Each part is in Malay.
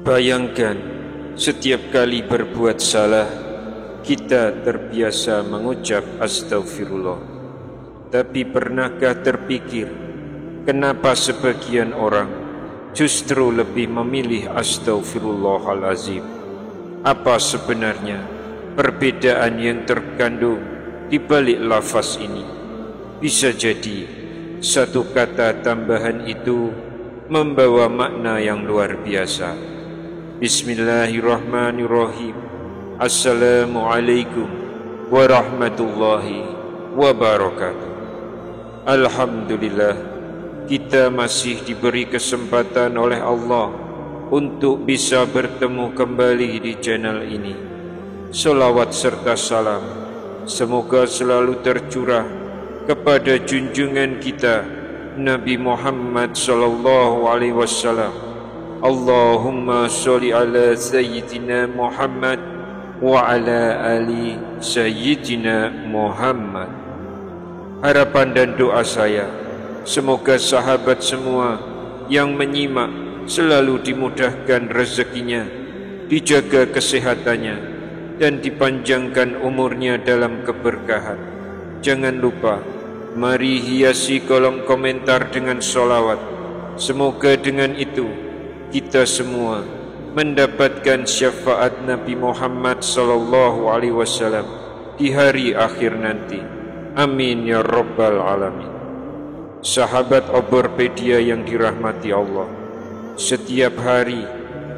Bayangkan, setiap kali berbuat salah, kita terbiasa mengucap astagfirullah. Tapi pernahkah terpikir, kenapa sebagian orang justru lebih memilih astagfirullahalazim? Apa sebenarnya perbedaan yang terkandung di balik lafaz ini? Bisa jadi satu kata tambahan itu membawa makna yang luar biasa. Bismillahirrahmanirrahim. Assalamualaikum warahmatullahi wabarakatuh. Alhamdulillah, kita masih diberi kesempatan oleh Allah untuk bisa bertemu kembali di channel ini. Salawat serta salam semoga selalu tercurah kepada junjungan kita Nabi Muhammad sallallahu alaihi wasallam. Allahumma sholli ala sayyidina Muhammad wa ala ali sayyidina Muhammad. Harapan dan doa saya, semoga sahabat semua yang menyimak selalu dimudahkan rezekinya, dijaga kesehatannya, dan dipanjangkan umurnya dalam keberkahan. Jangan lupa, mari hiasi kolom komentar dengan sholawat. Semoga dengan itu kita semua mendapatkan syafaat Nabi Muhammad sallallahu alaihi wasallam di hari akhir nanti. Amin ya rabbal alamin. Sahabat Oborpedia yang dirahmati Allah, setiap hari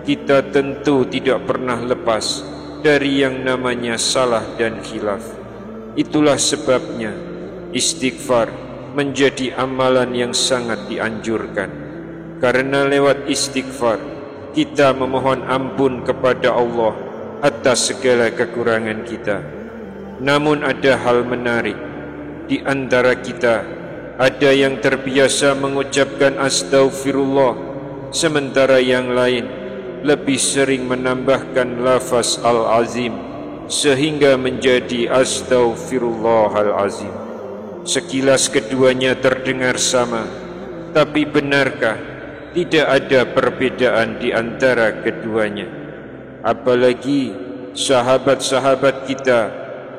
kita tentu tidak pernah lepas dari yang namanya salah dan khilaf. Itulah sebabnya istighfar menjadi amalan yang sangat dianjurkan. Karena lewat istighfar kita memohon ampun kepada Allah atas segala kekurangan kita. Namun ada hal menarik, di antara kita ada yang terbiasa mengucapkan astagfirullah, sementara yang lain lebih sering menambahkan lafaz al-azim sehingga menjadi astaghfirullahalazim. Sekilas keduanya terdengar sama, tapi benarkah tidak ada perbedaan di antara keduanya? Apalagi sahabat-sahabat kita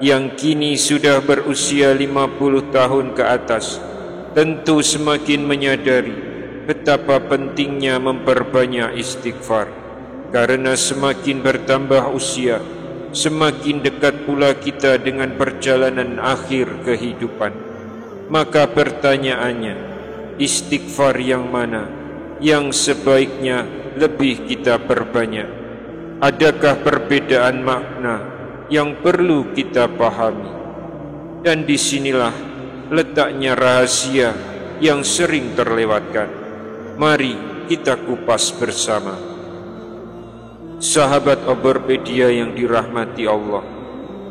yang kini sudah berusia 50 tahun ke atas tentu semakin menyadari betapa pentingnya memperbanyak istighfar. Karena semakin bertambah usia, semakin dekat pula kita dengan perjalanan akhir kehidupan. Maka pertanyaannya, istighfar yang mana yang sebaiknya lebih kita perbanyak? Adakah perbedaan makna yang perlu kita pahami? Dan disinilah letaknya rahasia yang sering terlewatkan. Mari kita kupas bersama. Sahabat Oborpedia yang dirahmati Allah,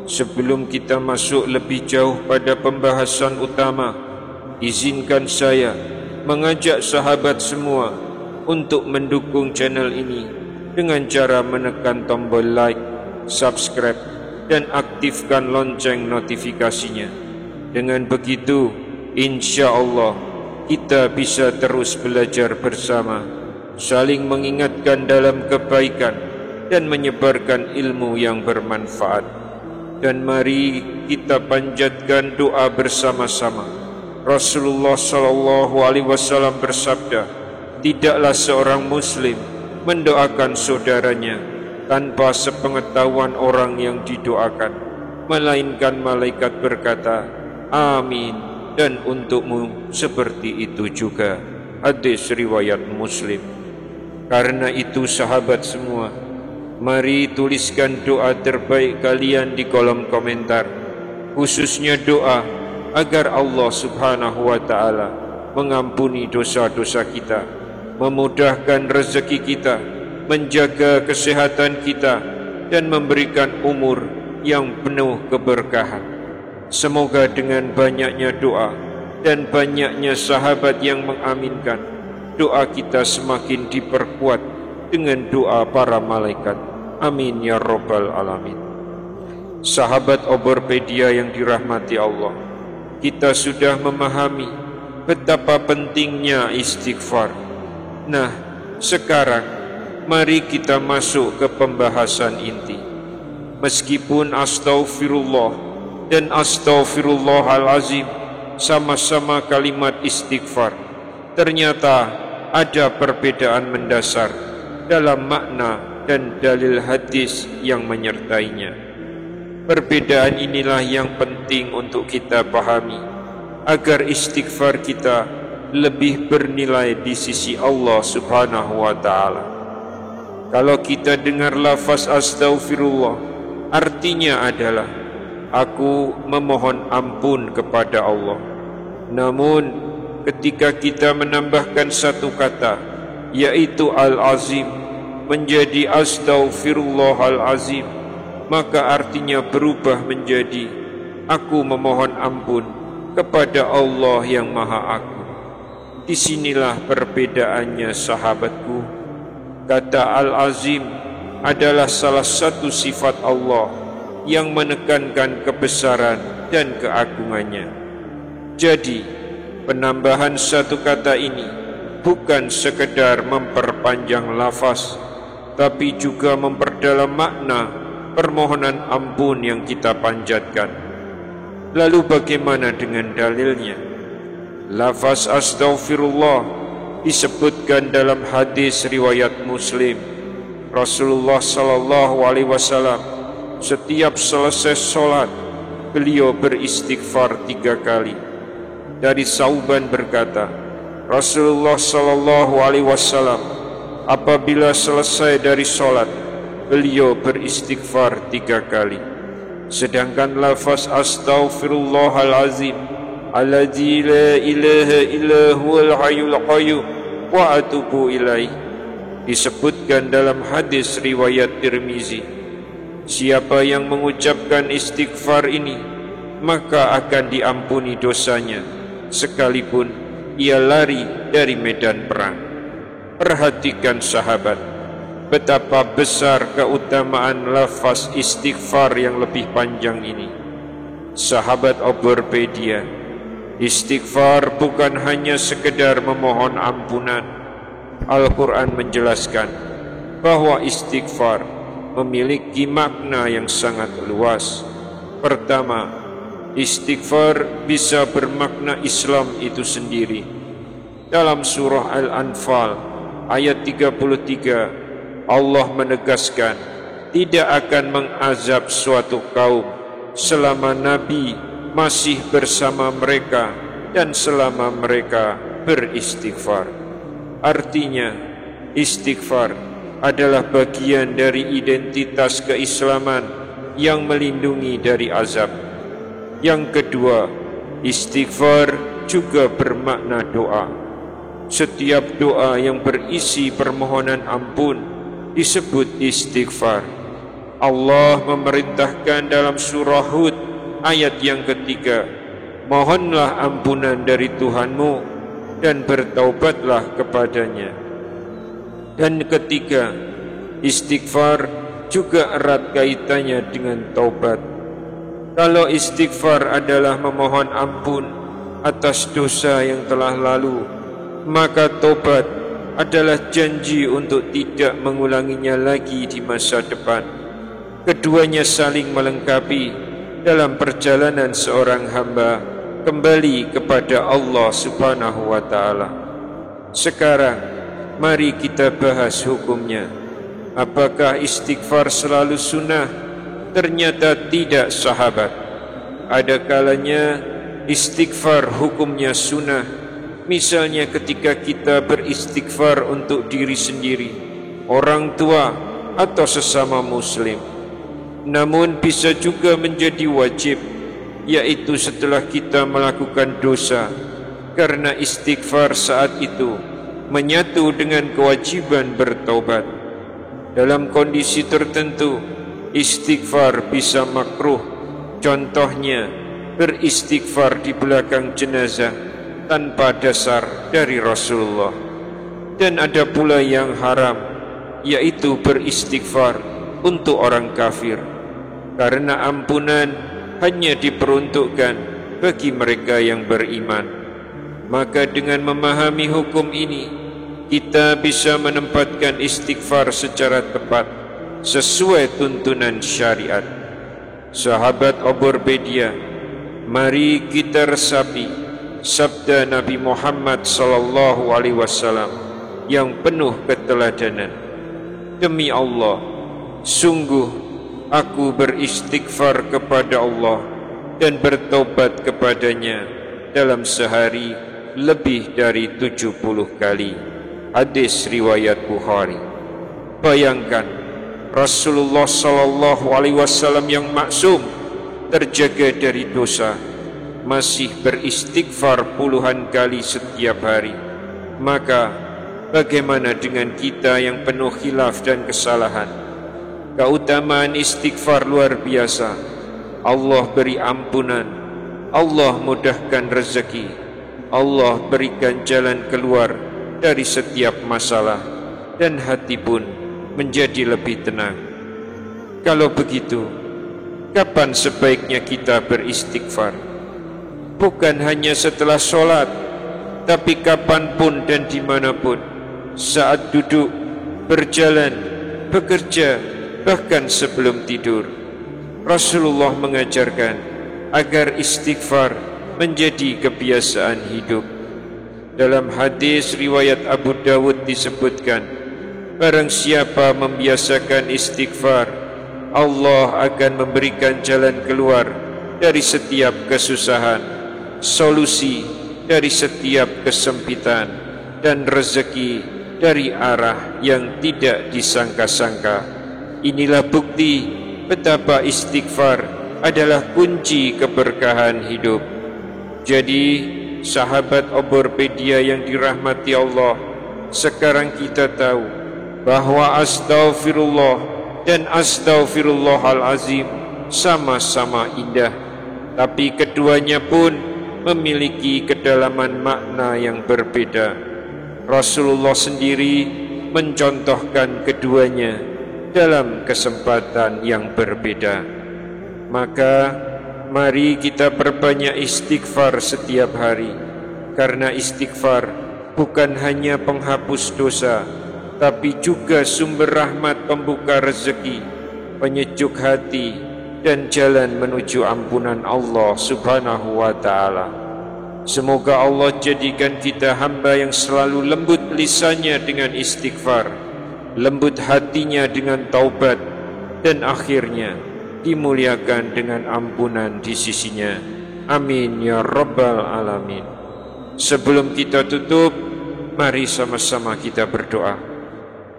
sebelum kita masuk lebih jauh pada pembahasan utama, izinkan saya mengajak sahabat semua untuk mendukung channel ini dengan cara menekan tombol like, subscribe, dan aktifkan lonceng notifikasinya. Dengan begitu, insya Allah kita bisa terus belajar bersama, saling mengingatkan dalam kebaikan dan menyebarkan ilmu yang bermanfaat. Dan mari kita panjatkan doa bersama-sama. Rasulullah sallallahu alaihi wasallam bersabda, tidaklah seorang muslim mendoakan saudaranya tanpa sepengetahuan orang yang didoakan, melainkan malaikat berkata, amin, dan untukmu seperti itu juga. Hadis riwayat Muslim. Karena itu sahabat semua, mari tuliskan doa terbaik kalian di kolom komentar, khususnya doa agar Allah subhanahu wa ta'ala mengampuni dosa-dosa kita, memudahkan rezeki kita, menjaga kesehatan kita, dan memberikan umur yang penuh keberkahan. Semoga dengan banyaknya doa dan banyaknya sahabat yang mengaminkan, doa kita semakin diperkuat dengan doa para malaikat. Amin ya rabbal alamin. Sahabat Oborpedia yang dirahmati Allah, kita sudah memahami betapa pentingnya istighfar. Nah, Sekarang, mari kita masuk ke pembahasan inti. Meskipun astaghfirullah dan astaghfirullahalazim sama-sama kalimat istighfar, ternyata ada perbedaan mendasar dalam makna dan dalil hadis yang menyertainya. Perbedaan inilah yang penting untuk kita pahami agar istighfar kita lebih bernilai di sisi Allah Subhanahu wa ta'ala. Kalau kita dengar lafaz astaghfirullah, artinya adalah aku memohon ampun kepada Allah. Namun ketika kita menambahkan satu kata, yaitu al-azim, menjadi astaghfirullahalazim, maka artinya berubah menjadi aku memohon ampun kepada Allah yang Maha Agung. Disinilah perbedaannya, sahabatku. Kata al-azim adalah salah satu sifat Allah yang menekankan kebesaran dan keagungannya. Jadi, penambahan satu kata ini bukan sekedar memperpanjang lafaz, tapi juga memperdalam makna permohonan ampun yang kita panjatkan. Lalu bagaimana dengan dalilnya? Lafaz astaghfirullah disebutkan dalam hadis riwayat Muslim. Rasulullah sallallahu alaihi wasallam setiap selesai sholat, beliau beristighfar 3 kali. Dari Sauban berkata, Rasulullah sallallahu alaihi wasallam apabila selesai dari sholat, beliau beristighfar 3 kali. Sedangkan lafaz astaghfirullahalazim, alladzi la ilaha illa huwal hayyul qayyum wa atubu ilaih, disebutkan dalam hadis riwayat Tirmizi. Siapa yang mengucapkan istighfar ini, maka akan diampuni dosanya, sekalipun ia lari dari medan perang. Perhatikan sahabat, betapa besar keutamaan lafaz istighfar yang lebih panjang ini. Sahabat Oborpedia, istighfar bukan hanya sekedar memohon ampunan. Al-Quran menjelaskan bahwa istighfar memiliki makna yang sangat luas. Pertama, istighfar bisa bermakna Islam itu sendiri. Dalam surah Al-Anfal ayat 33, Allah menegaskan tidak akan mengazab suatu kaum selama Nabi masih bersama mereka dan selama mereka beristighfar. Artinya, istighfar adalah bagian dari identitas keislaman yang melindungi dari azab. Yang kedua, istighfar juga bermakna doa. Setiap doa yang berisi permohonan ampun disebut istighfar. Allah memerintahkan dalam surah Hud ayat yang ketiga, mohonlah ampunan dari Tuhanmu dan bertaubatlah kepadanya. Dan ketiga, istighfar juga erat kaitannya dengan taubat. Kalau istighfar adalah memohon ampun atas dosa yang telah lalu, maka taubat adalah janji untuk tidak mengulanginya lagi di masa depan. Keduanya saling melengkapi dalam perjalanan seorang hamba kembali kepada Allah Subhanahu wa ta'ala. Sekarang, mari kita bahas hukumnya. Apakah istighfar selalu sunnah? Ternyata tidak, sahabat. Ada kalanya istighfar hukumnya sunnah. Misalnya ketika kita beristighfar untuk diri sendiri, orang tua, atau sesama muslim. Namun bisa juga menjadi wajib, yaitu setelah kita melakukan dosa, karena istighfar saat itu menyatu dengan kewajiban bertaubat. Dalam kondisi tertentu, istighfar bisa makruh. Contohnya, beristighfar di belakang jenazah tanpa dasar dari Rasulullah. Dan ada pula yang haram, yaitu beristighfar untuk orang kafir, karena ampunan hanya diperuntukkan bagi mereka yang beriman. Maka dengan memahami hukum ini, kita bisa menempatkan istighfar secara tepat sesuai tuntunan syariat. Sahabat Oborpedia, mari kita resapi sabda Nabi Muhammad sallallahu alaihi wasallam yang penuh keteladanan. Demi Allah, sungguh aku beristighfar kepada Allah dan bertobat kepadanya dalam sehari lebih dari 70 kali. Hadis riwayat Bukhari. Bayangkan, Rasulullah sallallahu alaihi wasallam yang maksum, terjaga dari dosa, masih beristighfar puluhan kali setiap hari. Maka bagaimana dengan kita yang penuh khilaf dan kesalahan? Keutamaan istighfar luar biasa. Allah beri ampunan, Allah mudahkan rezeki, Allah berikan jalan keluar dari setiap masalah, dan hati pun menjadi lebih tenang. Kalau begitu, kapan sebaiknya kita beristighfar? Bukan hanya setelah sholat, tapi kapanpun dan dimanapun, saat duduk, berjalan, bekerja, bahkan sebelum tidur. Rasulullah mengajarkan agar istighfar menjadi kebiasaan hidup. Dalam hadis riwayat Abu Dawud disebutkan, barang siapa membiasakan istighfar, Allah akan memberikan jalan keluar dari setiap kesusahan, solusi dari setiap kesempitan, dan rezeki dari arah yang tidak disangka-sangka. Inilah bukti betapa istighfar adalah kunci keberkahan hidup. Jadi, sahabat Oborpedia yang dirahmati Allah, sekarang kita tahu bahwa astaghfirullah dan astaghfirullahalazim sama-sama indah, tapi keduanya pun memiliki kedalaman makna yang berbeda. Rasulullah sendiri mencontohkan keduanya dalam kesempatan yang berbeda. Maka mari kita perbanyak istighfar setiap hari, karena istighfar bukan hanya penghapus dosa, tapi juga sumber rahmat, pembuka rezeki, penyejuk hati, dan jalan menuju ampunan Allah subhanahu wa ta'ala. Semoga Allah jadikan kita hamba yang selalu lembut lisannya dengan istighfar, lembut hatinya dengan taubat, dan akhirnya dimuliakan dengan ampunan di sisinya. Amin ya rabbal alamin. Sebelum kita tutup, mari sama-sama kita berdoa.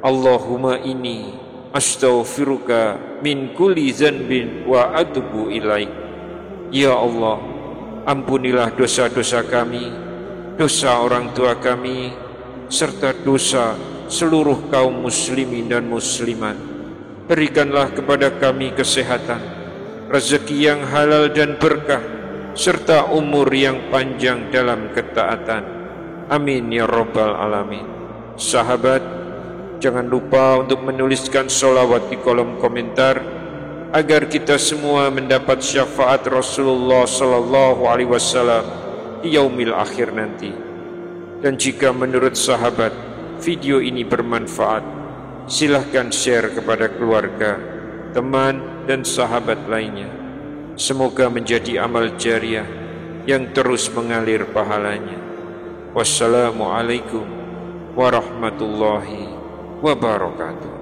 Allahumma inni astaghfiruka min kulli zanbin wa atubu ilaik. Ya Allah, ampunilah dosa-dosa kami, dosa orang tua kami, serta dosa seluruh kaum muslimin dan muslimat. Berikanlah kepada kami kesehatan, rezeki yang halal dan berkah, serta umur yang panjang dalam ketaatan. Amin ya rabbal alamin. Sahabat, jangan lupa untuk menuliskan sholawat di kolom komentar agar kita semua mendapat syafaat Rasulullah sallallahu alaihi wasallam di yaumil akhir nanti. Dan jika menurut sahabat video ini bermanfaat, silahkan share kepada keluarga, teman, dan sahabat lainnya. Semoga menjadi amal jariah yang terus mengalir pahalanya. Wassalamualaikum warahmatullahi wabarakatuh.